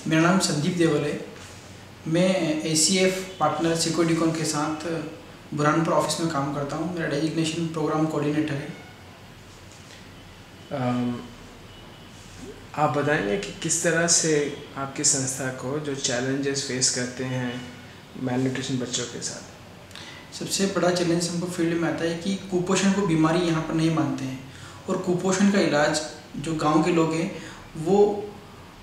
मेरा नाम संदीप देवल है। मैं ACF पार्टनर सिकोडिकॉन के साथ बुरहानपुर ऑफिस में काम करता हूँ। मेरा डेजिग्नेशन प्रोग्राम कोऑर्डिनेटर है। आप बताएंगे कि किस तरह से आपकी संस्था को जो चैलेंजेस फेस करते हैं मैलन्यूट्रिशन बच्चों के साथ। सबसे बड़ा चैलेंज हमको फील्ड में आता है कि कुपोषण को बीमारी यहाँ पर नहीं मानते हैं, और कुपोषण का इलाज जो गांव के लोग हैं वो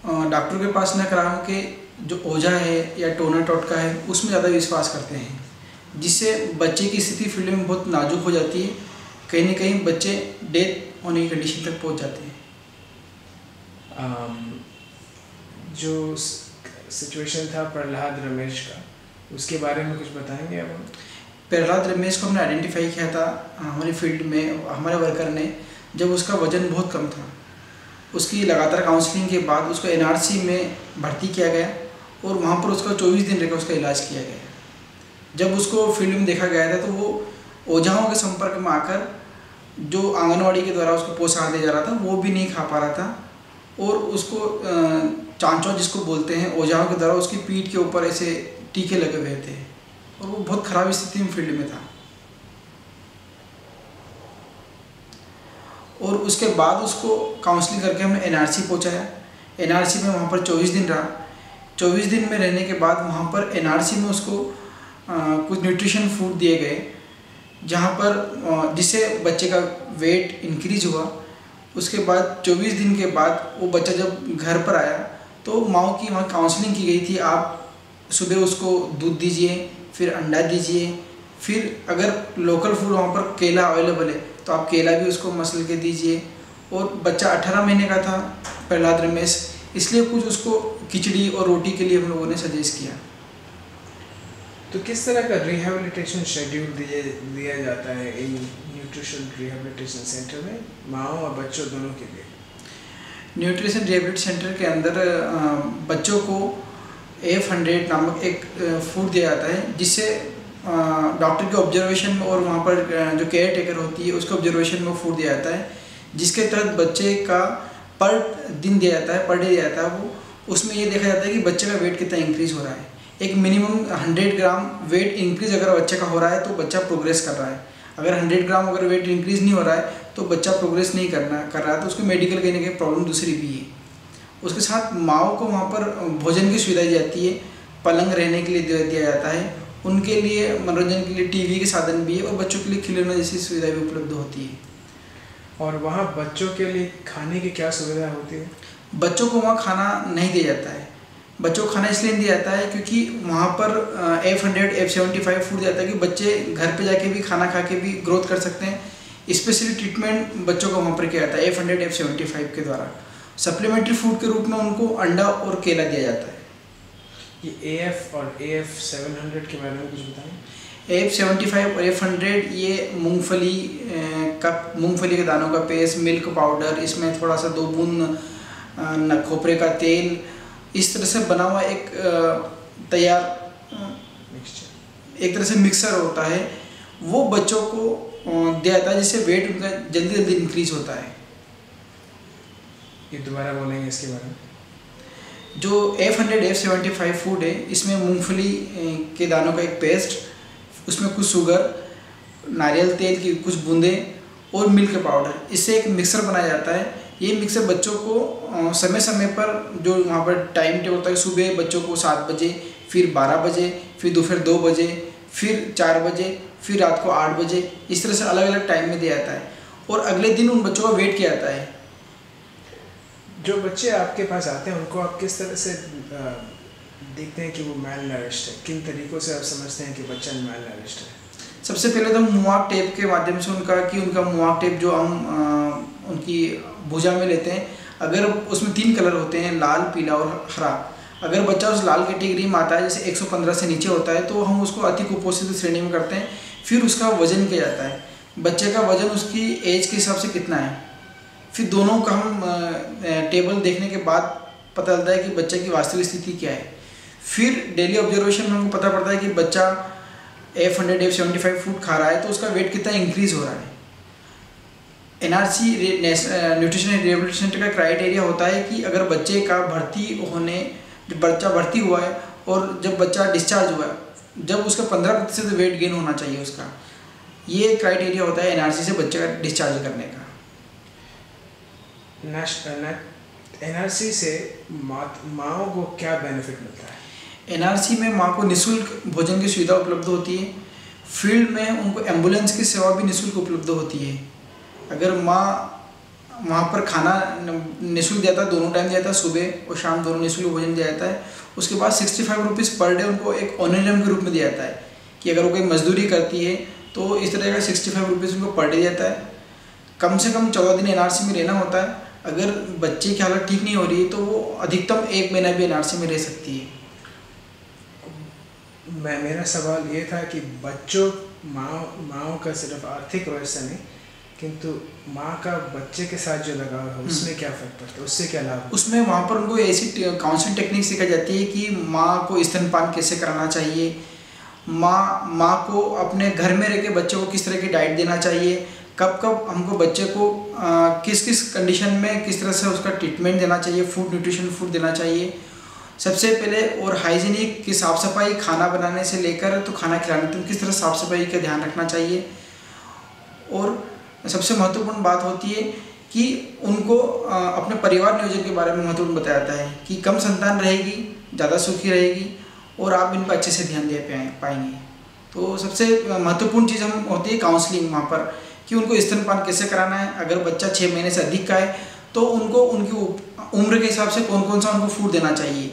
डॉक्टर के पास न करा के जो ओझा है या टोना टोटका है उसमें ज़्यादा विश्वास करते हैं, जिससे बच्चे की स्थिति फील्ड में बहुत नाजुक हो जाती है। कहीं न कहीं बच्चे डेथ होने की कंडीशन तक पहुँच जाते हैं। जो सिचुएशन था प्रहलाद रमेश का, उसके बारे में कुछ बताएंगे आप? प्रहलाद रमेश को हमने आइडेंटिफाई किया था हमारी फील्ड में, हमारे वर्कर ने, जब उसका वज़न बहुत कम था। उसकी लगातार काउंसलिंग के बाद उसको NRC में भर्ती किया गया और वहाँ पर उसका 24 दिन रहकर उसका इलाज किया गया। जब उसको फील्ड में देखा गया था तो वो ओझाओं के संपर्क में आकर जो आंगनवाड़ी के द्वारा उसको पोषण दिया जा रहा था वो भी नहीं खा पा रहा था, और उसको चांचौ जिसको बोलते हैं, ओझाओं के द्वारा उसकी पीठ के ऊपर ऐसे टीके लगे हुए थे और वो बहुत ख़राब स्थिति में फील्ड में था। और उसके बाद उसको काउंसलिंग करके हमने NRC पहुंचाया। NRC में वहाँ पर 24 दिन रहा। 24 दिन में रहने के बाद वहाँ पर NRC में उसको कुछ न्यूट्रिशन फूड दिए गए, जहाँ पर जिससे बच्चे का वेट इंक्रीज हुआ। उसके बाद 24 दिन के बाद वो बच्चा जब घर पर आया तो माँ की वहाँ काउंसलिंग की गई थी। आप सुबह उसको दूध दीजिए, फिर अंडा दीजिए, फिर अगर लोकल फूड वहाँ पर केला अवेलेबल है तो आप केला भी उसको मसल के दीजिए। और बच्चा 18 महीने का था प्रहलाद रमेश, इसलिए कुछ उसको खिचड़ी और रोटी के लिए हम लोगों ने सजेस्ट किया। तो किस तरह का रिहेबिलिटेशन शेड्यूल दिया जाता है इन न्यूट्रिशन रिहेबिलिटेशन सेंटर में माँओं और बच्चों दोनों के लिए? न्यूट्रिशन रिहेबिलिटेशन सेंटर के अंदर बच्चों को F100 नामक एक फूड दिया जाता है, जिससे डॉक्टर के ऑब्जर्वेशन में और वहाँ पर जो केयर टेकर होती है उसके ऑब्जर्वेशन में फूड दिया जाता है, जिसके तहत बच्चे का पर दिन दिया जाता है, पर डे दिया जाता है। वो उसमें ये देखा जाता है कि बच्चे का वेट कितना इंक्रीज हो रहा है। एक मिनिमम 100 ग्राम वेट इंक्रीज अगर बच्चे का हो रहा है तो बच्चा प्रोग्रेस कर रहा है। अगर 100 ग्राम अगर वेट इंक्रीज नहीं हो रहा है तो बच्चा प्रोग्रेस नहीं कर रहा है, तो उसको मेडिकल कहीं ना कहीं प्रॉब्लम दूसरी भी है। उसके साथ माँओं को वहाँ पर भोजन की सुविधा दी जाती है, पलंग रहने के लिए दिया जाता है, उनके लिए मनोरंजन के लिए टीवी के साधन भी है, और बच्चों के लिए खिलौना जैसी सुविधा भी उपलब्ध होती है। और वहाँ बच्चों के लिए खाने की क्या सुविधा होती है? बच्चों को वहाँ खाना नहीं दिया जाता है। बच्चों को खाना इसलिए नहीं दिया जाता है क्योंकि वहाँ पर F100 F75 फूड दिया जाता है कि बच्चे घर पे जाके भी खाना खा के भी ग्रोथ कर सकते हैं। स्पेशली ट्रीटमेंट बच्चों को वहाँ पर किया जाता है F100 F75 के द्वारा। सप्लीमेंट्री फूड के रूप में उनको अंडा और केला दिया जाता है। ये AF और AF700 के बारे में कुछ बताएं? AF75 और F100 ये मूंगफली के दानों का पेस्ट, मिल्क पाउडर, इसमें थोड़ा सा 2 बूंद खोपरे का तेल, इस तरह से बना हुआ एक तैयार एक तरह से मिक्सर होता है, वो बच्चों को दिया जाता है, जिससे वेट उनका जल्दी जल्दी इंक्रीज होता है। ये दोबारा बोलेंगे इसके बारे में? जो F100 F75 फूड है, इसमें मूंगफली के दानों का एक पेस्ट, उसमें कुछ शुगर, नारियल तेल की कुछ बूंदें और मिल्क पाउडर, इससे एक मिक्सर बनाया जाता है। ये मिक्सर बच्चों को समय समय पर जो वहाँ पर टाइम टेबल होता है, सुबह बच्चों को 7 बजे, फिर 12 बजे, फिर दोपहर 2 बजे, फिर 4 बजे, फिर रात को 8 बजे, इस तरह से अलग अलग टाइम में दिया जाता है, और अगले दिन उन बच्चों का वेट किया जाता है। जो बच्चे आपके पास आते हैं उनको आप किस तरह से देखते हैं कि वो मैल नरिश्ड है? किन तरीक़ों से आप समझते हैं कि बच्चा मैल नरिश्ड है? सबसे पहले तो हम मुआक टेप के माध्यम से उनका मुआक टेप जो हम उनकी भुजा में लेते हैं, अगर उसमें 3 कलर होते हैं, लाल, पीला और हरा, अगर बच्चा उस लाल कैटेगरी में आता है, जैसे 115 से नीचे होता है, तो हम उसको अति कुपोषित श्रेणी में करते हैं। फिर उसका वजन किया जाता है, बच्चे का वजन उसकी एज के हिसाब से कितना है, फिर दोनों का हम टेबल देखने के बाद पता चलता है कि बच्चे की वास्तविक स्थिति क्या है। फिर डेली ऑब्जर्वेशन में हमको पता पड़ता है कि बच्चा F100 F75 फूड खा रहा है तो उसका वेट कितना इंक्रीज हो रहा है। NRC nutrition and rehabilitation centre का क्राइटेरिया होता है कि अगर बच्चे का भर्ती होने जब बच्चा भर्ती हुआ है और जब बच्चा डिस्चार्ज हुआ है, जब उसका 15% वेट गेन होना चाहिए उसका, ये क्राइटेरिया होता है एनआरसी से बच्चे का डिस्चार्ज करने का। एनआरसी से माँओं को क्या बेनिफिट मिलता है? एनआरसी में माँ को निःशुल्क भोजन की सुविधा उपलब्ध होती है। फील्ड में उनको एम्बुलेंस की सेवा भी निःशुल्क उपलब्ध होती है। अगर माँ वहाँ पर खाना निःशुल्क दिया जाता है, दोनों टाइम दिया जाता है, सुबह और शाम दोनों निःशुल्क भोजन दिया जाता है। उसके बाद 65 रुपीज़ पर डे उनको एक ऑनरियम के रूप में दिया जाता है कि अगर वो कोई मजदूरी करती है तो इस तरह का 65 रुपीज़ उनको पर डे दिया जाता है। कम से कम 14 दिन एनआरसी में रहना होता है। अगर बच्चे की हालत ठीक नहीं हो रही है तो वो अधिकतम 1 महीना भी एनआरसी में रह सकती है। मेरा सवाल ये था कि बच्चों माँओं का सिर्फ आर्थिक भरोसा नहीं, किंतु माँ का बच्चे के साथ जो लगाव है उसमें क्या फ़र्क पड़ता है, उससे क्या लाभ? उसमें वहाँ पर उनको ऐसी काउंसलिंग टेक्निक सिखाई जाती है कि माँ को स्तनपान कैसे कराना चाहिए, माँ को अपने घर में रह के बच्चे को किस तरह की डाइट देना चाहिए, कब कब हमको बच्चे को किस किस कंडीशन में किस तरह से उसका ट्रीटमेंट देना चाहिए, फूड न्यूट्रिशन फूड देना चाहिए सबसे पहले, और हाइजीनिक की साफ़ सफाई खाना बनाने से लेकर तो खाना खिलाने तक किस तरह साफ़ सफाई का ध्यान रखना चाहिए। और सबसे महत्वपूर्ण बात होती है कि उनको अपने परिवार नियोजन के बारे में महत्वपूर्ण बताया जाता है कि कम संतान रहेगी, ज़्यादा सुखी रहेगी और आप इन पर अच्छे से ध्यान दे पाएंगे। तो सबसे महत्वपूर्ण चीज़ हम होती है काउंसलिंग वहाँ पर कि उनको स्तनपान कैसे कराना है। अगर बच्चा 6 महीने से अधिक का है तो उनको उनकी उम्र के हिसाब से कौन कौन सा उनको फूड देना चाहिए।